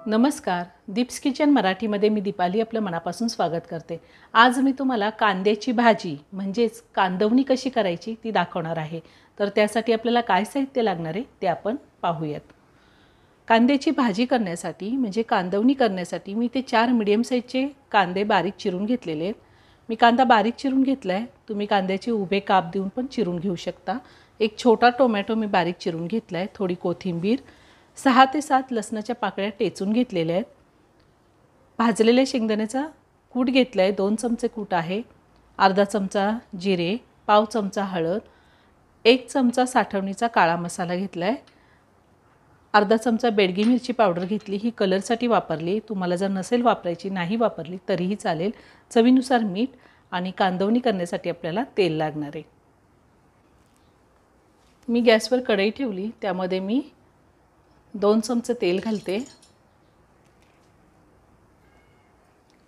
नमस्कार, दीप्स किचन मराठीमध्ये मी दीपाली आपलं मनापासून स्वागत करते। आज मी तुम्हाला कांद्याची भाजी म्हणजेच कांदवणी कशी करायची ती दाखवणार आहे। तर त्यासाठी आपल्याला काय साहित्य लागणार आहे ते आपण पाहूयात। कांद्याची भाजी करण्यासाठी म्हणजे कांदवणी करण्यासाठी मी ते 4 मीडियम साईजचे कांदे बारीक चिरून घेतलेले आहेत। मी कांदा बारीक चिरून घेतलाय, तुम्ही कांद्याचे उभे काप देऊन पण चिरून घेऊ शकता। एक छोटा टोमॅटो मी बारीक चिरून घेतलाय, थोडी कोथिंबीर, 6 ते 7 लसणाच्या पाकळ्या टेचून घेतलेल्या आहेत। भाजलेल्या शेंगदाण्याचा कूट घेतलाय, 2 चमचे कूट आहे, अर्धा चमचा जिरे, पाव चमचा हळद, 1 चमचा साठवणीचा काळा मसाला घेतलाय, अर्धा चमचा बेडगी मिरची पावडर घेतली, ही कलरसाठी वापरली, तुम्हाला जर नसेल वापरायची नाही वापरली तरीही चालेल। चवीनुसार मीठ आणि कांदवणी करण्यासाठी आपल्याला तेल लागणार आहे। मी गॅसवर कढई ठेवली, त्यामध्ये मी 2 चमचे तेल घालते,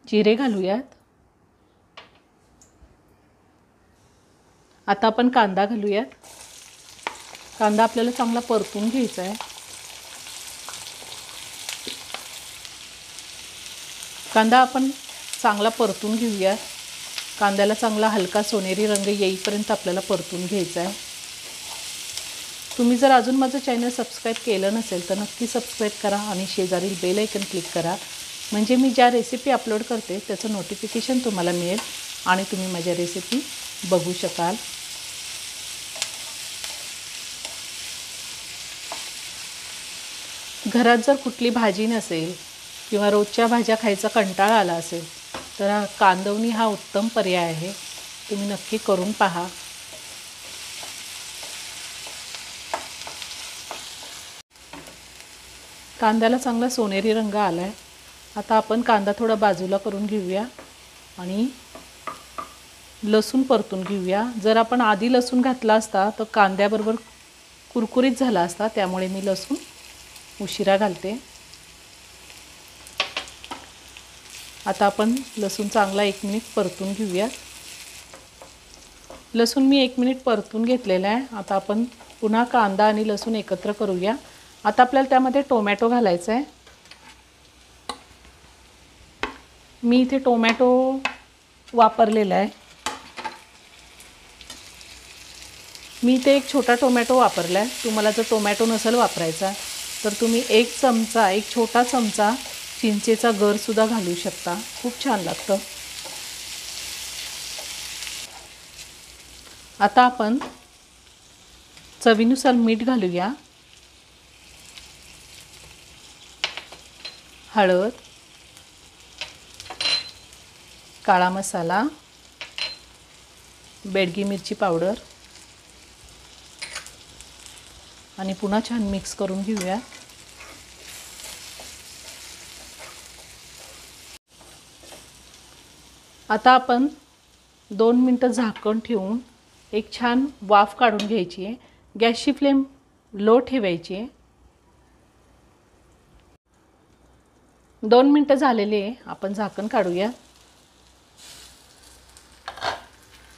जिरे घालूयात। आता आपण कांदा घालूयात। कांदा आपल्याला चांगला परतून घ्यायचा आहे। कांदा आपण चांगला परतून घेऊया। कांद्याला चांगला हलका सोनेरी रंग येईपर्यंत आपल्याला परतून घ्यायचा आहे। तुम्ही जर अजून माझं चॅनल सबस्क्राइब केलं नसेल तर नक्की सबस्क्राइब करा आणि शेजारील बेल आयकन क्लिक करा, म्हणजे मी ज्या रेसिपी अपलोड करते त्याचं नोटिफिकेशन तुम्हाला मिळेल आणि तुम्ही माझ्या रेसिपी बघू शकाल। घरात जर कुठली भाजी नसेल किंवा रोजच्या भाज्या खायचा कंटाळा आला असेल तर कांदवणी हा उत्तम पर्याय आहे, तुम्ही नक्की करून पहा। कांद्याला चांगला सोनेरी रंग आला आहे। आता आपण कांदा थोडा बाजूला करून घेऊया आणि लसूण परतून घेऊया। जर आपण आधी लसूण घातला असता तर कांद्याबरोबर कुरकुरीत झाला असता, त्यामुळे मी लसूण उशिरा घालते। आता आपण लसूण चांगला 1 मिनिट परतून घेऊया। लसूण मी 1 मिनिट परतून घेतलेला आहे। आता आपण पुन्हा कांदा आणि लसूण एकत्र करूया। आता आपल्याला त्यामध्ये टोमॅटो घालायचा आहे। मी इथे टोमॅटो वापरलेला आहे। मी इथे एक छोटा टोमॅटो वापरला आहे। तुम्हाला जर टोमॅटो नसेल वापरायचा तर तुम्ही 1 छोटा चमचा चिंचेचा गर सुद्धा घालू शकता, खूप छान लागतं। आता आपण चवीनुसार मीठ घालूया, हळद, काळा मसाला, बेडगी मिरची पावडर आणि पुन्हा छान मिक्स करून घेऊया। आता आपण 2 मिनिटं झाकण ठेवून एक छान वाफ काढून घ्यायची आहे। गॅसची फ्लेम लो ठेवायची आहे। 2 मिनिटं झालेले आहे, आपण झाकण काढूया।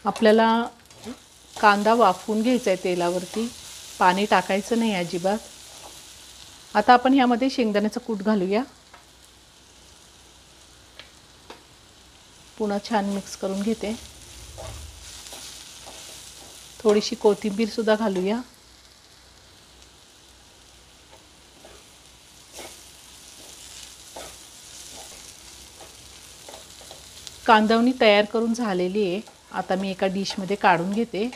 आपल्याला कांदा वाफवून घ्यायचा आहे तेलावरती, पाणी टाकायचं नाही अजिबात। आता आपण ह्यामध्ये शेंगदाण्याचा कूट घालूया, पुन्हा छान मिक्स करून घेते। थोडीशी कोथिंबीर सुद्धा घालूया। कांदवणी तयार करून झालेली आहे। आता मी एका डिशमध्ये काढून घेते।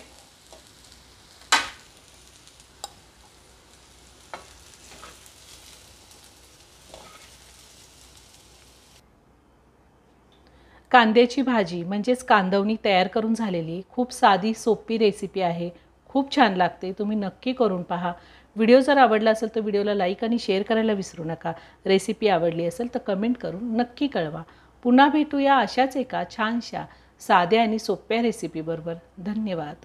कांद्याची भाजी म्हणजेच कांदवणी तयार करून झालेली खूप साधी सोपी रेसिपी आहे, खूप छान लागते, तुम्ही नक्की करून पहा। व्हिडिओ जर आवडला असेल तर व्हिडिओला लाईक आणि शेअर करायला विसरू नका। रेसिपी आवडली असेल तर कमेंट करून नक्की कळवा। पुन्हा भेटूया अशाच एका छानशा साध्या आणि सोप्या रेसिपीबरोबर। धन्यवाद।